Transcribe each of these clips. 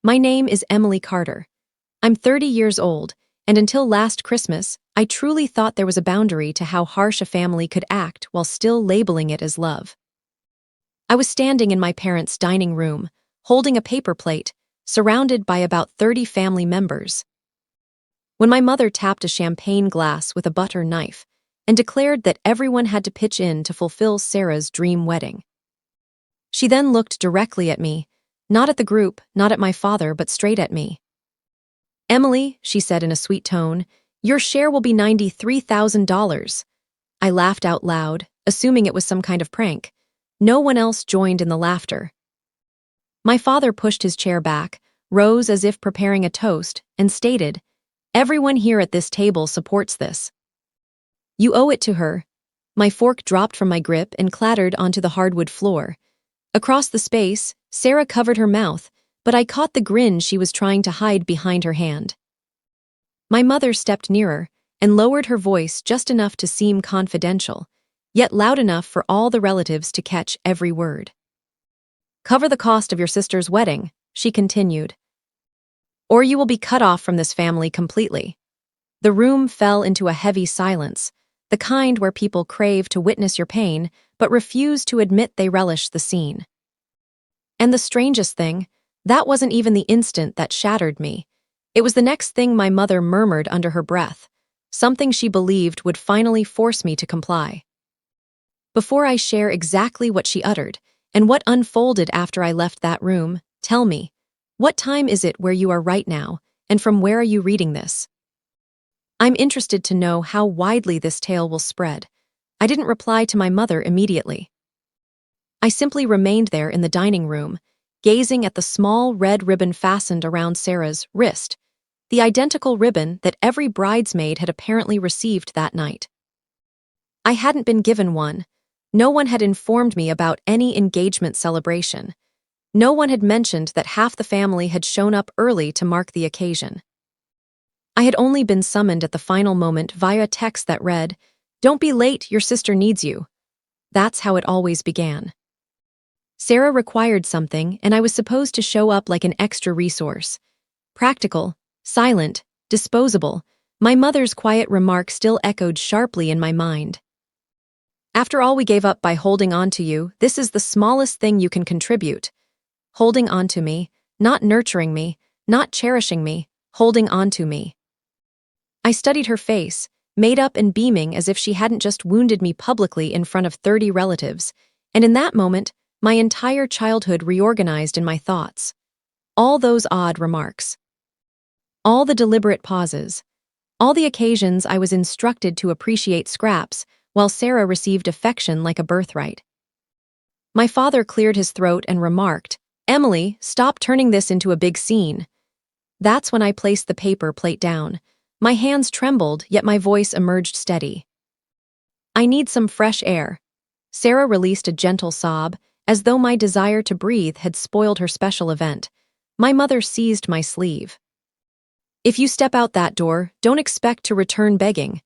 My name is Emily Carter. I'm 30 years old, and until last Christmas, I truly thought there was a boundary to how harsh a family could act while still labeling it as love. I was standing in my parents' dining room, holding a paper plate, surrounded by about 30 family members, when my mother tapped a champagne glass with a butter knife and declared that everyone had to pitch in to fulfill Sarah's dream wedding. She then looked directly at me, not at the group, not at my father, but straight at me. "Emily," she said in a sweet tone, "your share will be $93,000. I laughed out loud, assuming it was some kind of prank. No one else joined in the laughter. My father pushed his chair back, rose as if preparing a toast, and stated, "Everyone here at this table supports this. You owe it to her." My fork dropped from my grip and clattered onto the hardwood floor. Across the space, Sarah covered her mouth, but I caught the grin she was trying to hide behind her hand. My mother stepped nearer and lowered her voice just enough to seem confidential, yet loud enough for all the relatives to catch every word. "Cover the cost of your sister's wedding," she continued, "or you will be cut off from this family completely." The room fell into a heavy silence, the kind where people crave to witness your pain but refuse to admit they relish the scene. And the strangest thing, that wasn't even the instant that shattered me. It was the next thing my mother murmured under her breath, something she believed would finally force me to comply. Before I share exactly what she uttered and what unfolded after I left that room, tell me, what time is it where you are right now, and from where are you reading this? I'm interested to know how widely this tale will spread. I didn't reply to my mother immediately. I simply remained there in the dining room, gazing at the small red ribbon fastened around Sarah's wrist, the identical ribbon that every bridesmaid had apparently received that night. I hadn't been given one. No one had informed me about any engagement celebration. No one had mentioned that half the family had shown up early to mark the occasion. I had only been summoned at the final moment via a text that read, "Don't be late, your sister needs you." That's how it always began. Sarah required something, and I was supposed to show up like an extra resource. Practical, silent, disposable, my mother's quiet remark still echoed sharply in my mind. "After all we gave up by holding on to you, this is the smallest thing you can contribute." Holding on to me, not nurturing me, not cherishing me, holding on to me. I studied her face, made up and beaming as if she hadn't just wounded me publicly in front of 30 relatives, and in that moment, my entire childhood reorganized in my thoughts. All those odd remarks. All the deliberate pauses. All the occasions I was instructed to appreciate scraps, while Sarah received affection like a birthright. My father cleared his throat and remarked, "Emily, stop turning this into a big scene." That's when I placed the paper plate down. My hands trembled, yet my voice emerged steady. "I need some fresh air." Sarah released a gentle sob, as though my desire to breathe had spoiled her special event. My mother seized my sleeve. "If you step out that door, don't expect to return begging."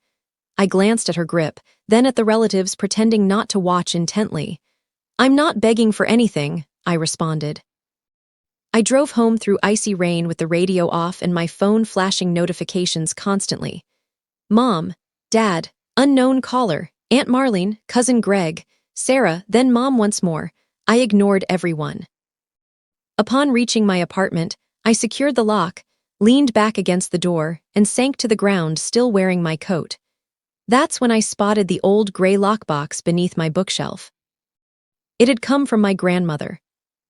I glanced at her grip, then at the relatives pretending not to watch intently. "I'm not begging for anything," I responded. I drove home through icy rain with the radio off and my phone flashing notifications constantly. Mom, Dad, unknown caller, Aunt Marlene, Cousin Greg, Sarah, then Mom once more. I ignored everyone. Upon reaching my apartment, I secured the lock, leaned back against the door, and sank to the ground still wearing my coat. That's when I spotted the old gray lockbox beneath my bookshelf. It had come from my grandmother.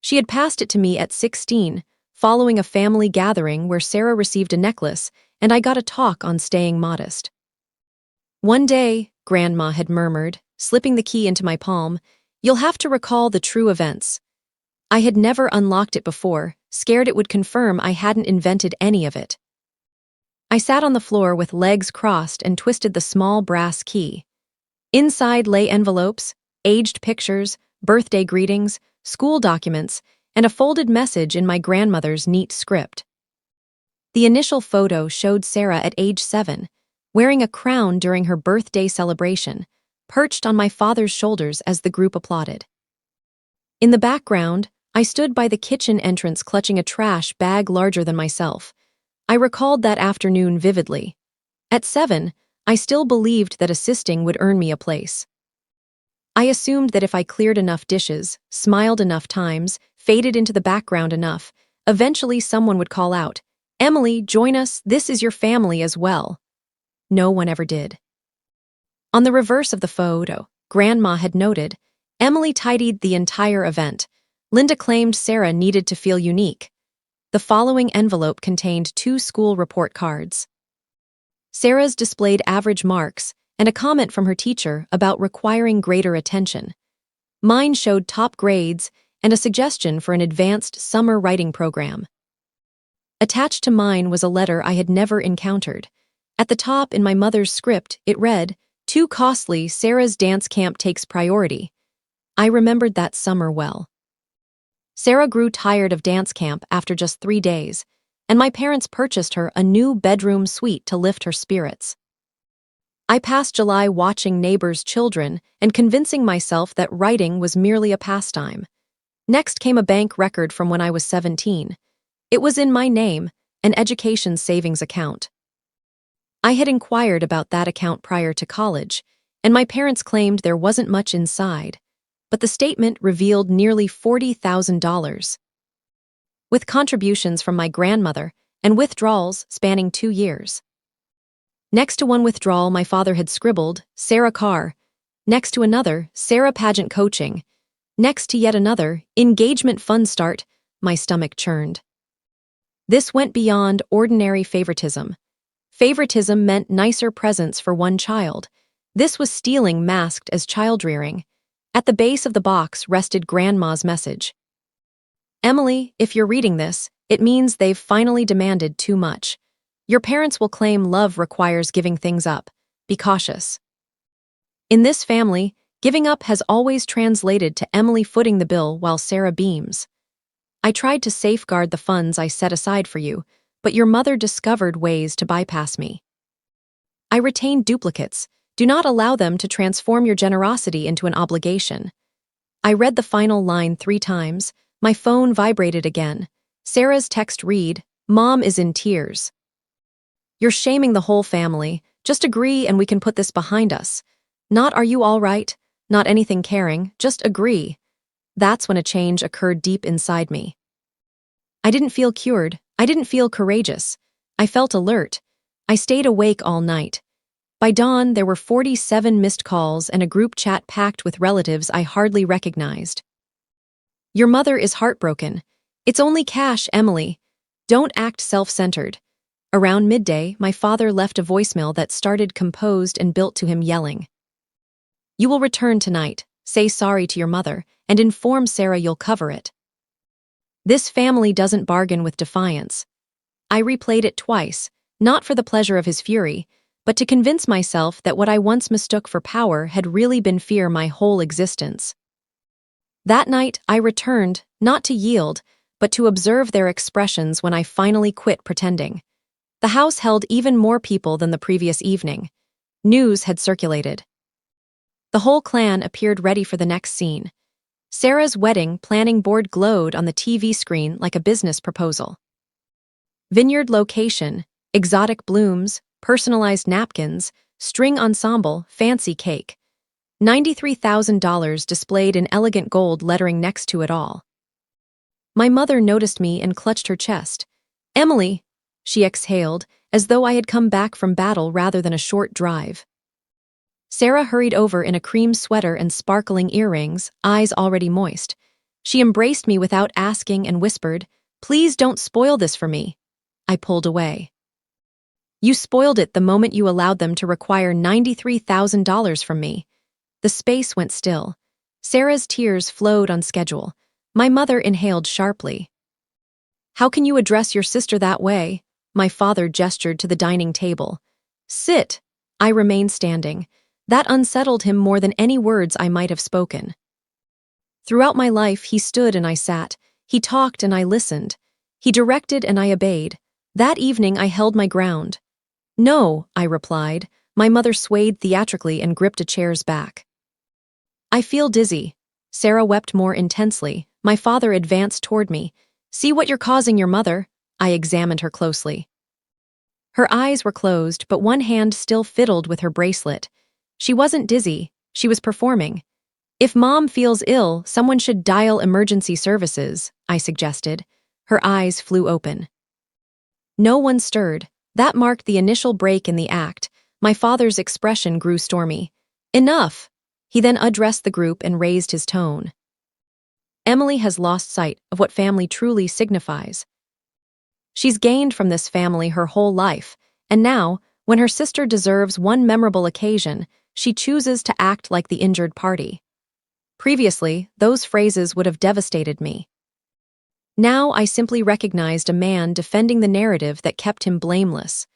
She had passed it to me at 16, following a family gathering where Sarah received a necklace and I got a talk on staying modest. "One day," Grandma had murmured, slipping the key into my palm, "you'll have to recall the true events." I had never unlocked it before, scared it would confirm I hadn't invented any of it. I sat on the floor with legs crossed and twisted the small brass key. Inside lay envelopes, aged pictures, birthday greetings, school documents, and a folded message in my grandmother's neat script. The initial photo showed Sarah at age 7, wearing a crown during her birthday celebration, perched on my father's shoulders as the group applauded. In the background, I stood by the kitchen entrance clutching a trash bag larger than myself. I recalled that afternoon vividly. At 7, I still believed that assisting would earn me a place. I assumed that if I cleared enough dishes, smiled enough times, faded into the background enough, eventually someone would call out, "Emily, join us, this is your family as well." No one ever did. On the reverse of the photo, Grandma had noted, Emily tidied the entire event. Linda claimed Sarah needed to feel unique. The following envelope contained 2 school report cards. Sarah's displayed average marks, and a comment from her teacher about requiring greater attention. Mine showed top grades and a suggestion for an advanced summer writing program. Attached to mine was a letter I had never encountered. At the top in my mother's script, it read, "Too costly, Sarah's dance camp takes priority." I remembered that summer well. Sarah grew tired of dance camp after just 3 days, and my parents purchased her a new bedroom suite to lift her spirits. I passed July watching neighbors' children and convincing myself that writing was merely a pastime. Next came a bank record from when I was 17. It was in my name, an education savings account. I had inquired about that account prior to college, and my parents claimed there wasn't much inside, but the statement revealed nearly $40,000. With contributions from my grandmother and withdrawals spanning 2 years. Next to one withdrawal, my father had scribbled, "Sarah Carr." Next to another, "Sarah Pageant Coaching." Next to yet another, "Engagement Fund Start." My stomach churned. This went beyond ordinary favoritism. Favoritism meant nicer presents for one child. This was stealing masked as child-rearing. At the base of the box rested Grandma's message. "Emily, if you're reading this, it means they've finally demanded too much. Your parents will claim love requires giving things up. Be cautious." In this family, giving up has always translated to Emily footing the bill while Sarah beams. I tried to safeguard the funds I set aside for you, but your mother discovered ways to bypass me. I retained duplicates. Do not allow them to transform your generosity into an obligation. I read the final line 3 times. My phone vibrated again. Sarah's text read, "Mom is in tears. You're shaming the whole family. Just agree and we can put this behind us. Not are you all right? Not anything caring. Just agree." That's when a change occurred deep inside me. I didn't feel cured. I didn't feel courageous. I felt alert. I stayed awake all night. By dawn, there were 47 missed calls and a group chat packed with relatives I hardly recognized. "Your mother is heartbroken. It's only cash, Emily. Don't act self-centered." Around midday, my father left a voicemail that started composed and built to him yelling, "You will return tonight. Say sorry to your mother, and inform Sarah you'll cover it." This family doesn't bargain with defiance. I replayed it twice, not for the pleasure of his fury, but to convince myself that what I once mistook for power had really been fear my whole existence. That night, I returned, not to yield, but to observe their expressions when I finally quit pretending. The house held even more people than the previous evening. News had circulated. The whole clan appeared ready for the next scene. Sarah's wedding planning board glowed on the TV screen like a business proposal. Vineyard location, exotic blooms, personalized napkins, string ensemble, fancy cake. $93,000 displayed in elegant gold lettering next to it all. My mother noticed me and clutched her chest. "Emily," she exhaled, as though I had come back from battle rather than a short drive. Sarah hurried over in a cream sweater and sparkling earrings, eyes already moist. She embraced me without asking and whispered, "Please don't spoil this for me." I pulled away. "You spoiled it the moment you allowed them to require $93,000 from me." The space went still. Sarah's tears flowed on schedule. My mother inhaled sharply. "How can you address your sister that way?" My father gestured to the dining table. "Sit." I remained standing. That unsettled him more than any words I might have spoken. Throughout my life, he stood and I sat. He talked and I listened. He directed and I obeyed. That evening, I held my ground. "No," I replied. My mother swayed theatrically and gripped a chair's back. "I feel dizzy." Sarah wept more intensely, My father advanced toward me. "See what you're causing your mother." I examined her closely. Her eyes were closed, but one hand still fiddled with her bracelet. She wasn't dizzy, she was performing. "If Mom feels ill, someone should dial emergency services," I suggested. Her eyes flew open. No one stirred. That marked the initial break in the act. My father's expression grew stormy. "Enough!" He then addressed the group and raised his tone. "Emily has lost sight of what family truly signifies. She's gained from this family her whole life, and now, when her sister deserves one memorable occasion, she chooses to act like the injured party. Previously, those phrases would have devastated me. Now I simply recognized a man defending the narrative that kept him blameless.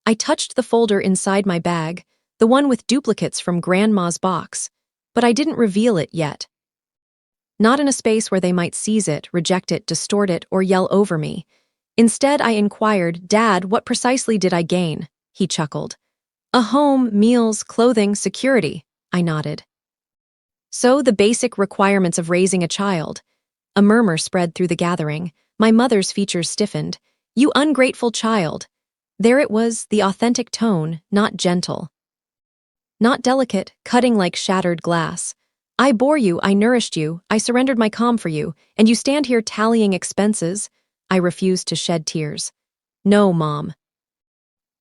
I touched the folder inside my bag, the one with duplicates from Grandma's box, but I didn't reveal it yet. Not in a space where they might seize it, reject it, distort it, or yell over me. Instead, I inquired, "Dad, what precisely did I gain?" He chuckled. "A home, meals, clothing, security," I nodded. "So the basic requirements of raising a child." A murmur spread through the gathering. My mother's features stiffened. "You ungrateful child." There it was, the authentic tone, not gentle. Not delicate, cutting like shattered glass. "I bore you, I nourished you, I surrendered my calm for you, and you stand here tallying expenses?" I refused to shed tears. "No, Mom.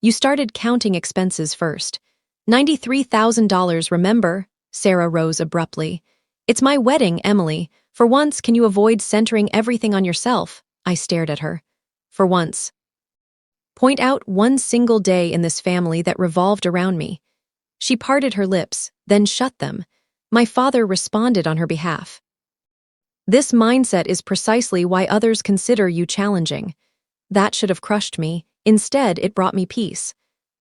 You started counting expenses first. $93,000, remember?" Sarah rose abruptly. "It's my wedding, Emily. For once, can you avoid centering everything on yourself?" I stared at her. "For once. Point out one single day in this family that revolved around me." She parted her lips, then shut them. My father responded on her behalf. "This mindset is precisely why others consider you challenging." That should have crushed me. Instead, it brought me peace.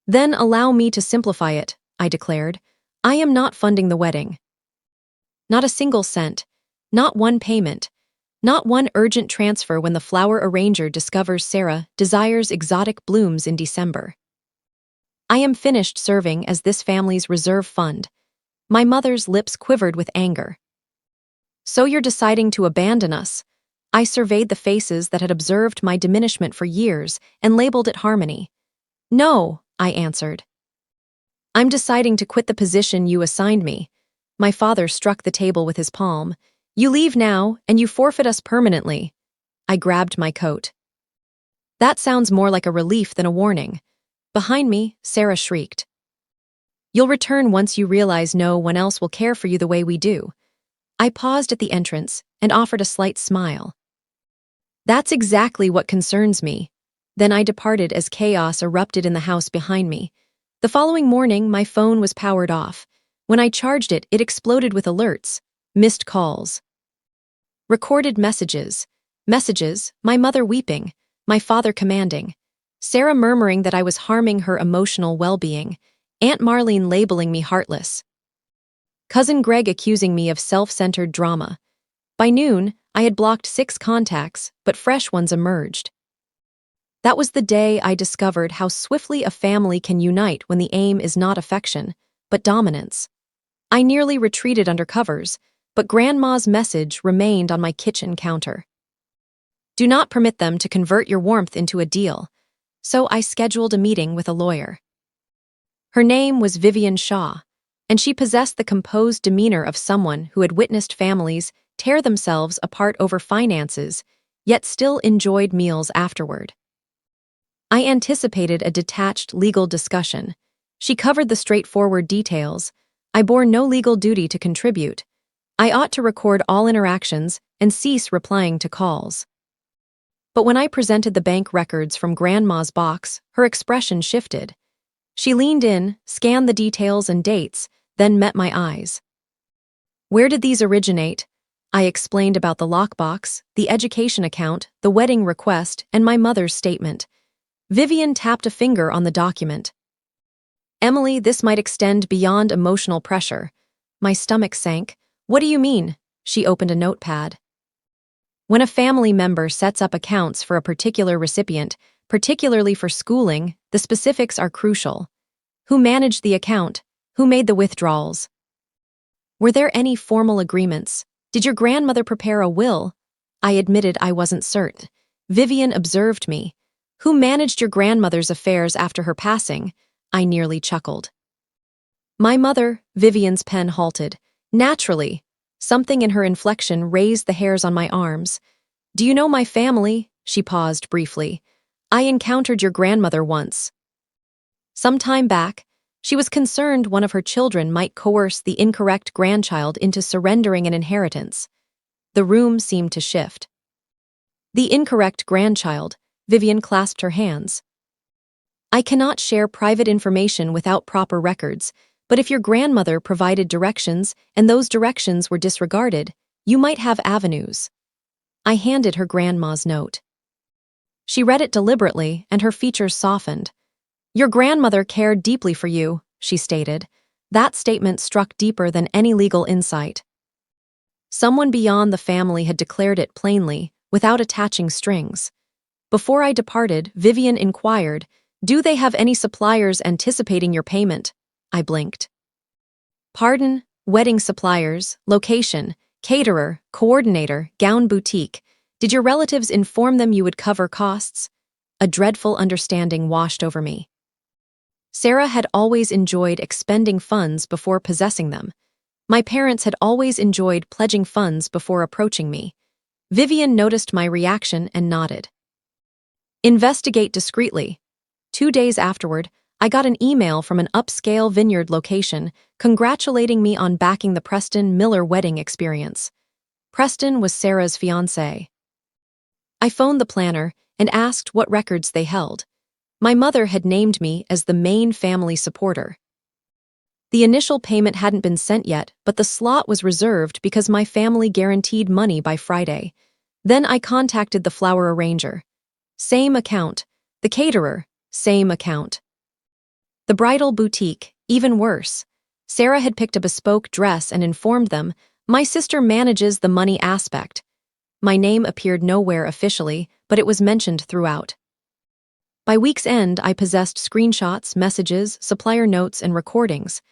"Then allow me to simplify it," I declared. "I am not funding the wedding. Not a single cent. Not one payment. Not one urgent transfer when the flower arranger discovers Sarah desires exotic blooms in December. I am finished serving as this family's reserve fund." My mother's lips quivered with anger. "So you're deciding to abandon us?" I surveyed the faces that had observed my diminishment for years and labeled it harmony. "No," I answered. "I'm deciding to quit the position you assigned me." My father struck the table with his palm. "You leave now, and you forfeit us permanently." I grabbed my coat. "That sounds more like a relief than a warning." Behind me, Sarah shrieked. "You'll return once you realize no one else will care for you the way we do." I paused at the entrance and offered a slight smile. "That's exactly what concerns me." Then I departed as chaos erupted in the house behind me. The following morning, my phone was powered off. When I charged it, it exploded with alerts. Missed calls. Recorded messages. Messages, my mother weeping, my father commanding, Sarah murmuring that I was harming her emotional well-being, Aunt Marlene labeling me heartless, Cousin Greg accusing me of self-centered drama. By noon, I had blocked 6 contacts, but fresh ones emerged. That was the day I discovered how swiftly a family can unite when the aim is not affection, but dominance. I nearly retreated under covers, but Grandma's message remained on my kitchen counter. "Do not permit them to convert your warmth into a deal." So I scheduled a meeting with a lawyer. Her name was Vivian Shaw, and she possessed the composed demeanor of someone who had witnessed families tear themselves apart over finances, yet still enjoyed meals afterward. I anticipated a detached legal discussion. She covered the straightforward details. I bore no legal duty to contribute. I ought to record all interactions and cease replying to calls. But when I presented the bank records from Grandma's box, her expression shifted. She leaned in, scanned the details and dates, then met my eyes. "Where did these originate?" I explained about the lockbox, the education account, the wedding request, and my mother's statement. Vivian tapped a finger on the document. "Emily, this might extend beyond emotional pressure." My stomach sank. "What do you mean?" She opened a notepad. "When a family member sets up accounts for a particular recipient, particularly for schooling, the specifics are crucial. Who managed the account? Who made the withdrawals? Were there any formal agreements? Did your grandmother prepare a will?" I admitted I wasn't certain. Vivian observed me. Who managed your grandmother's affairs after her passing? I nearly chuckled. My mother, Vivian's pen halted. Naturally. Something in her inflection raised the hairs on my arms. Do you know my family? She paused briefly. I encountered your grandmother once. Some time back, she was concerned one of her children might coerce the incorrect grandchild into surrendering an inheritance. The room seemed to shift. The incorrect grandchild, Vivian clasped her hands. I cannot share private information without proper records, but if your grandmother provided directions and those directions were disregarded, you might have avenues. I handed her grandma's note. She read it deliberately, and her features softened. Your grandmother cared deeply for you, she stated. That statement struck deeper than any legal insight. Someone beyond the family had declared it plainly, without attaching strings. Before I departed, Vivian inquired, do they have any suppliers anticipating your payment? I blinked. Pardon, wedding suppliers, location, caterer, coordinator, gown boutique. Did your relatives inform them you would cover costs? A dreadful understanding washed over me. Sarah had always enjoyed expending funds before possessing them. My parents had always enjoyed pledging funds before approaching me. Vivian noticed my reaction and nodded. Investigate discreetly. 2 days afterward, I got an email from an upscale vineyard location congratulating me on backing the Preston Miller wedding experience. Preston was Sarah's fiancé. I phoned the planner and asked what records they held. My mother had named me as the main family supporter. The initial payment hadn't been sent yet, but the slot was reserved because my family guaranteed money by Friday. Then I contacted the flower arranger. Same account. The caterer. Same account. The bridal boutique. Even worse. Sarah had picked a bespoke dress and informed them, my sister manages the money aspect. My name appeared nowhere officially, but it was mentioned throughout. By week's end, I possessed screenshots, messages, supplier notes, and recordings.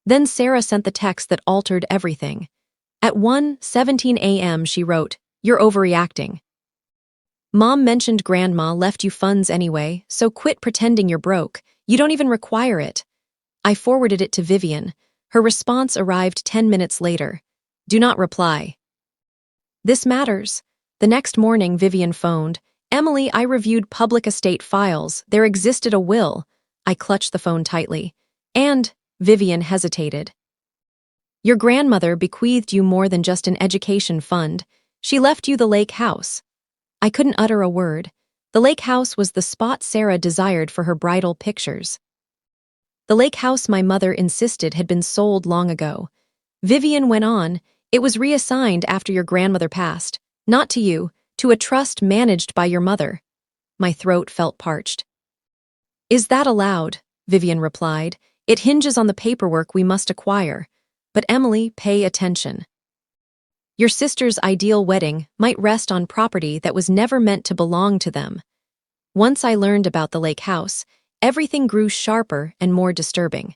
Then Sarah sent the text that altered everything. At 1:17 a.m. she wrote, "You're overreacting. Mom mentioned grandma left you funds anyway, so quit pretending you're broke. You don't even require it." I forwarded it to Vivian. Her response arrived 10 minutes later. Do not reply. This matters. The next morning, Vivian phoned. Emily, I reviewed public estate files. There existed a will. I clutched the phone tightly. And Vivian hesitated. Your grandmother bequeathed you more than just an education fund. She left you the lake house. I couldn't utter a word. The lake house was the spot Sarah desired for her bridal pictures. The lake house my mother insisted had been sold long ago. Vivian went on, it was reassigned after your grandmother passed. Not to you, to a trust managed by your mother. My throat felt parched. Is that allowed? Vivian replied. It hinges on the paperwork we must acquire. But Emily, pay attention. Your sister's ideal wedding might rest on property that was never meant to belong to them. Once I learned about the lake house, everything grew sharper and more disturbing.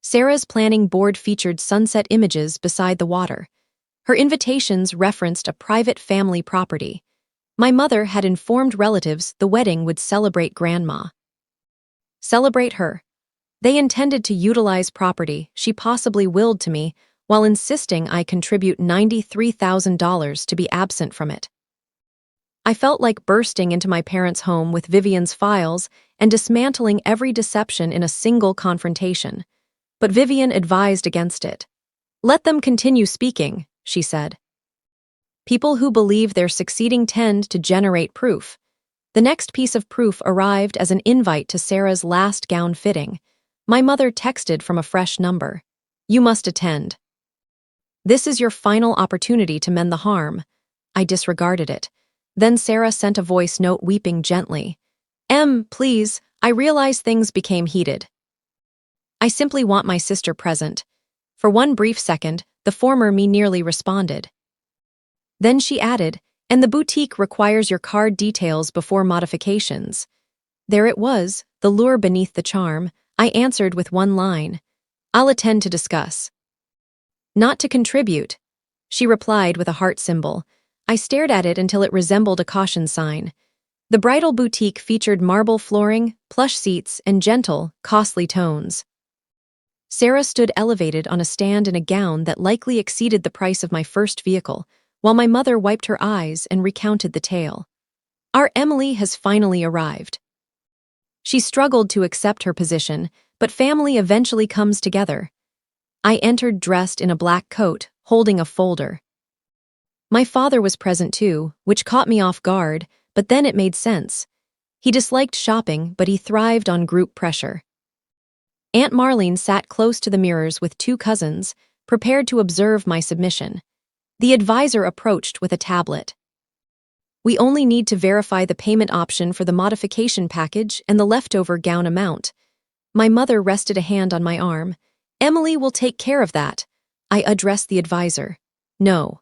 Sarah's planning board featured sunset images beside the water. Her invitations referenced a private family property. My mother had informed relatives the wedding would celebrate grandma. Celebrate her. They intended to utilize property she possibly willed to me while insisting I contribute $93,000 to be absent from it. I felt like bursting into my parents' home with Vivian's files and dismantling every deception in a single confrontation. But Vivian advised against it. Let them continue speaking, she said. People who believe they're succeeding tend to generate proof. The next piece of proof arrived as an invite to Sarah's last gown fitting. My mother texted from a fresh number. You must attend. This is your final opportunity to mend the harm. I disregarded it. Then Sarah sent a voice note weeping gently. Please, I realize things became heated. I simply want my sister present. For one brief second, the former me nearly responded. Then she added, and the boutique requires your card details before modifications. There it was, the lure beneath the charm. I answered with one line. I'll attend to discuss. Not to contribute. She replied with a heart symbol. I stared at it until it resembled a caution sign. The bridal boutique featured marble flooring, plush seats, and gentle, costly tones. Sarah stood elevated on a stand in a gown that likely exceeded the price of my first vehicle, while my mother wiped her eyes and recounted the tale. Our Emily has finally arrived. She struggled to accept her position, but family eventually comes together. I entered dressed in a black coat, holding a folder. My father was present too, which caught me off guard, but then it made sense. He disliked shopping, but he thrived on group pressure. Aunt Marlene sat close to the mirrors with two cousins, prepared to observe my submission. The advisor approached with a tablet. We only need to verify the payment option for the modification package and the leftover gown amount. My mother rested a hand on my arm. Emily will take care of that. I addressed the advisor. No.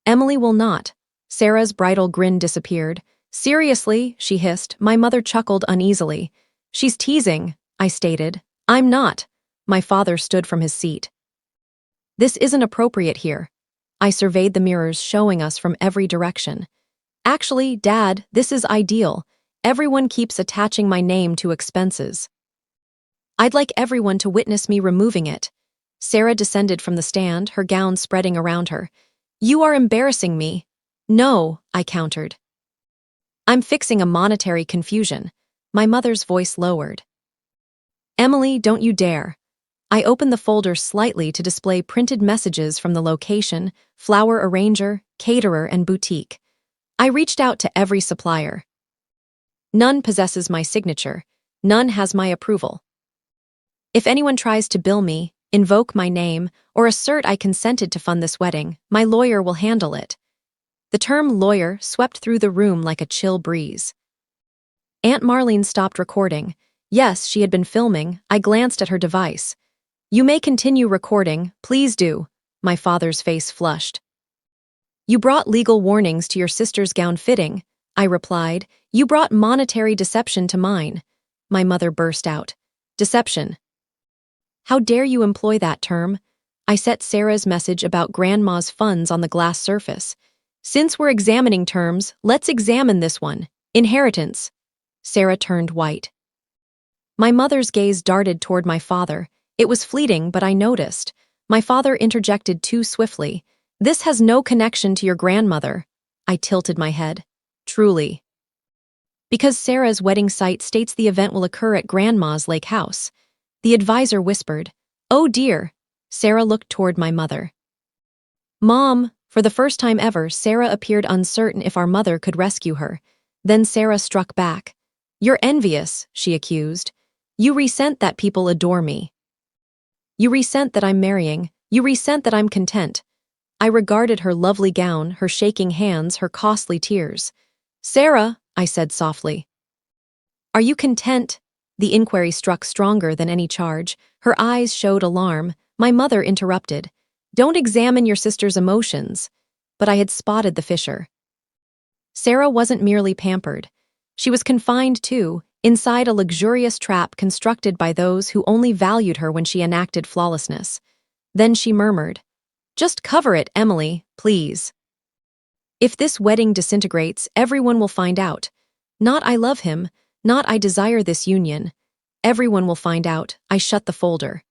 Emily will not. Sarah's bridal grin disappeared. Seriously, she hissed. My mother chuckled uneasily. She's teasing, I stated. I'm not. My father stood from his seat. This isn't appropriate here. I surveyed the mirrors showing us from every direction. Actually, Dad, this is ideal. Everyone keeps attaching my name to expenses. I'd like everyone to witness me removing it. Sarah descended from the stand, her gown spreading around her. You are embarrassing me. No, I countered. I'm fixing a monetary confusion. My mother's voice lowered. Emily, don't you dare. I opened the folder slightly to display printed messages from the location, flower arranger, caterer, and boutique. I reached out to every supplier. None possesses my signature. None has my approval. If anyone tries to bill me, invoke my name, or assert I consented to fund this wedding, my lawyer will handle it. The term lawyer swept through the room like a chill breeze. Aunt Marlene stopped recording. Yes, she had been filming. I glanced at her device. You may continue recording, please do. My father's face flushed. You brought legal warnings to your sister's gown fitting, I replied. You brought monetary deception to mine. My mother burst out. Deception. How dare you employ that term? I set Sarah's message about Grandma's funds on the glass surface. Since we're examining terms, let's examine this one. Inheritance. Sarah turned white. My mother's gaze darted toward my father. It was fleeting, but I noticed. My father interjected too swiftly. This has no connection to your grandmother. I tilted my head. Truly. Because Sarah's wedding site states the event will occur at Grandma's lake house. The advisor whispered. Oh dear. Sarah looked toward my mother. Mom, for the first time ever, Sarah appeared uncertain if our mother could rescue her. Then Sarah struck back. You're envious, she accused. You resent that people adore me. You resent that I'm marrying. You resent that I'm content. I regarded her lovely gown, her shaking hands, her costly tears. Sarah, I said softly. Are you content? The inquiry struck stronger than any charge. Her eyes showed alarm. My mother interrupted. Don't examine your sister's emotions. But I had spotted the fissure. Sarah wasn't merely pampered. She was confined too, inside a luxurious trap constructed by those who only valued her when she enacted flawlessness. Then she murmured, Just cover it, Emily, please. If this wedding disintegrates, everyone will find out. Not I love him, not I desire this union. Everyone will find out. I shut the folder.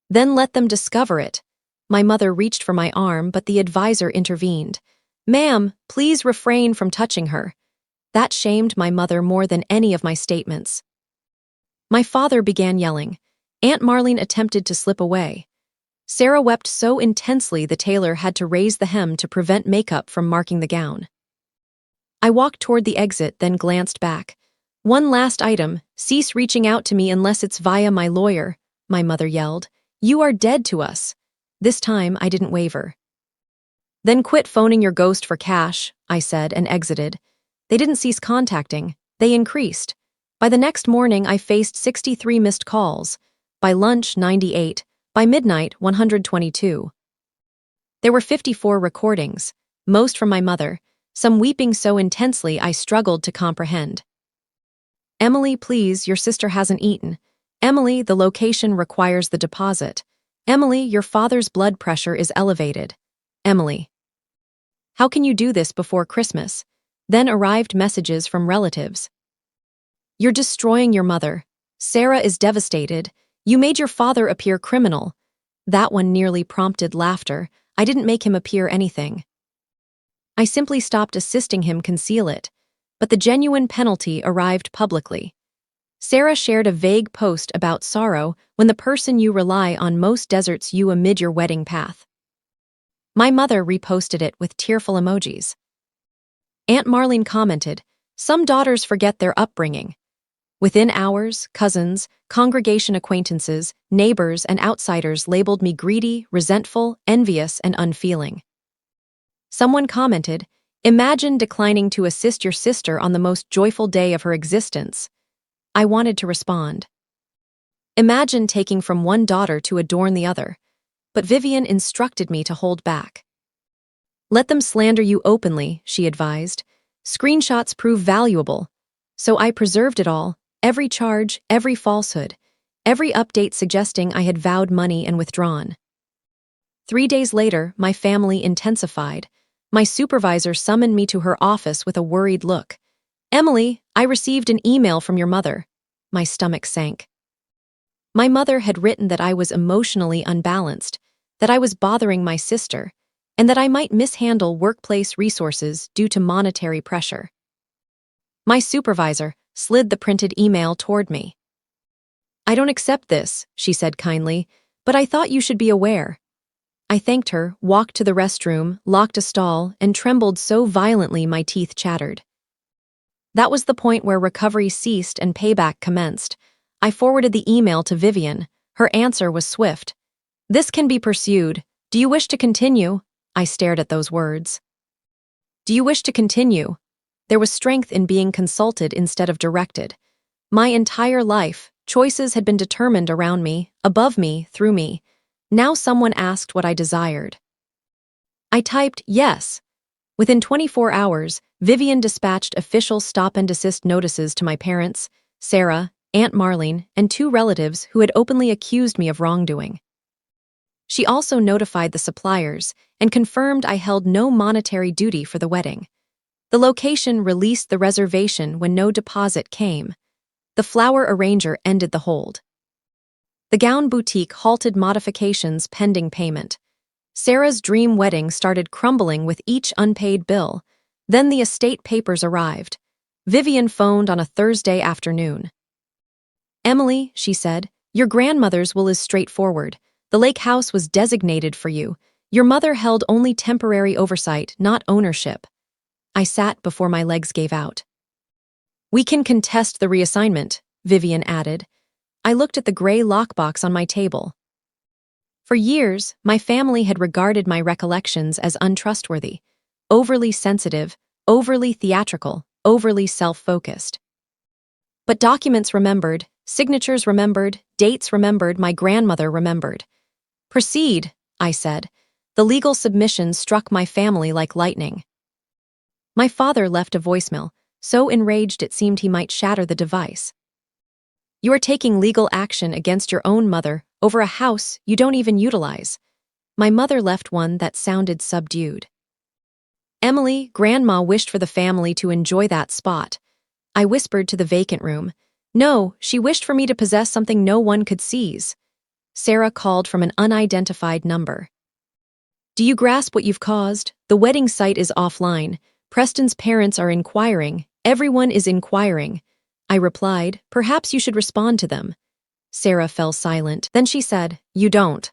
Then let them discover it. My mother reached for my arm, but the advisor intervened. Ma'am, please refrain from touching her. That shamed my mother more than any of my statements. My father began yelling. Aunt Marlene attempted to slip away. Sarah wept so intensely the tailor had to raise the hem to prevent makeup from marking the gown. I walked toward the exit, then glanced back. One last item, cease reaching out to me unless it's via my lawyer, my mother yelled. You are dead to us. This time I didn't waver. Then quit phoning your ghost for cash, I said and exited. They didn't cease contacting, they increased. By the next morning I faced 63 missed calls. By lunch, 98. By midnight, 122. There were 54 recordings, most from my mother, some weeping so intensely I struggled to comprehend. Emily, please, your sister hasn't eaten. Emily, the location requires the deposit. Emily, your father's blood pressure is elevated. Emily. How can you do this before Christmas? Then arrived messages from relatives. You're destroying your mother. Sarah is devastated. You made your father appear criminal. That one nearly prompted laughter. I didn't make him appear anything. I simply stopped assisting him conceal it. But the genuine penalty arrived publicly. Sarah shared a vague post about sorrow when the person you rely on most deserts you amid your wedding path. My mother reposted it with tearful emojis. Aunt Marlene commented, "Some daughters forget their upbringing." Within hours, cousins, congregation acquaintances, neighbors, and outsiders labeled me greedy, resentful, envious, and unfeeling. Someone commented, "Imagine declining to assist your sister on the most joyful day of her existence." I wanted to respond. Imagine taking from one daughter to adorn the other. But Vivian instructed me to hold back. Let them slander you openly, she advised. Screenshots prove valuable. So I preserved it all, every charge, every falsehood, every update suggesting I had vowed money and withdrawn. 3 days later, my family intensified. My supervisor summoned me to her office with a worried look. "Emily, I received an email from your mother." My stomach sank. My mother had written that I was emotionally unbalanced, that I was bothering my sister, and that I might mishandle workplace resources due to monetary pressure. My supervisor slid the printed email toward me. "I don't accept this," she said kindly, "but I thought you should be aware." I thanked her, walked to the restroom, locked a stall, and trembled so violently my teeth chattered. That was the point where recovery ceased and payback commenced. I forwarded the email to Vivian. Her answer was swift. "This can be pursued. Do you wish to continue?" I stared at those words. "Do you wish to continue?" There was strength in being consulted instead of directed. My entire life, choices had been determined around me, above me, through me. Now someone asked what I desired. I typed yes. Within 24 hours, Vivian dispatched official stop-and-desist notices to my parents, Sarah, Aunt Marlene, and 2 relatives who had openly accused me of wrongdoing. She also notified the suppliers and confirmed I held no monetary duty for the wedding. The location released the reservation when no deposit came. The flower arranger ended the hold. The gown boutique halted modifications pending payment. Sarah's dream wedding started crumbling with each unpaid bill. Then the estate papers arrived. Vivian phoned on a Thursday afternoon. "Emily," she said, "your grandmother's will is straightforward. The lake house was designated for you. Your mother held only temporary oversight, not ownership." I sat before my legs gave out. "We can contest the reassignment," Vivian added. I looked at the gray lockbox on my table. For years, my family had regarded my recollections as untrustworthy, overly sensitive, overly theatrical, overly self-focused. But documents remembered, signatures remembered, dates remembered, my grandmother remembered. "Proceed," I said. The legal submission struck my family like lightning. My father left a voicemail, so enraged it seemed he might shatter the device. "You are taking legal action against your own mother over a house you don't even utilize." My mother left one that sounded subdued. "Emily, Grandma wished for the family to enjoy that spot." I whispered to the vacant room. "No, she wished for me to possess something no one could seize." Sarah called from an unidentified number. "Do you grasp what you've caused? The wedding site is offline. Preston's parents are inquiring. Everyone is inquiring." I replied, "Perhaps you should respond to them." Sarah fell silent. Then she said, "You don't."